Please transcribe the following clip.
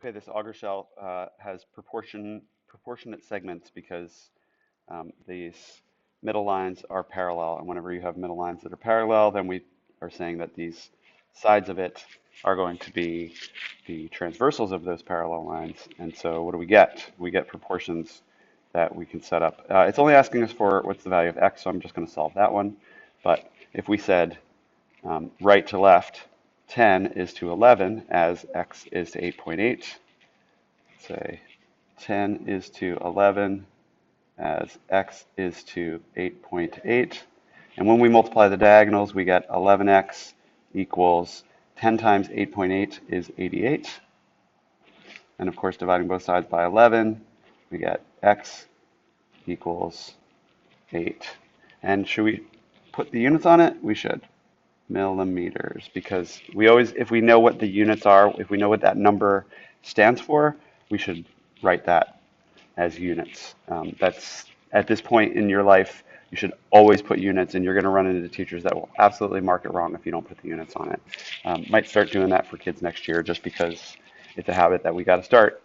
Okay, this auger shell has proportionate segments because these middle lines are parallel. And whenever you have middle lines that are parallel, then we are saying that these sides of it are going to be the transversals of those parallel lines. And so what do we get? We get proportions that we can set up. It's only asking us for what's the value of x, so I'm just going to solve that one. But if we said right to left, 10 is to 11 as x is to 8.8, say 10 is to 11 as x is to 8.8. And when we multiply the diagonals, we get 11x equals 10 times 8.8 is 88. And of course, dividing both sides by 11, we get x equals 8. And should we put the units on it? We should. Millimeters, because we always, if we know what the units are, if we know what that number stands for, we should write that as units. That's at this point in your life, you should always put units, and you're going to run into teachers that will absolutely mark it wrong if you don't put the units on it. Might start doing that for kids next year just because it's a habit that we got to start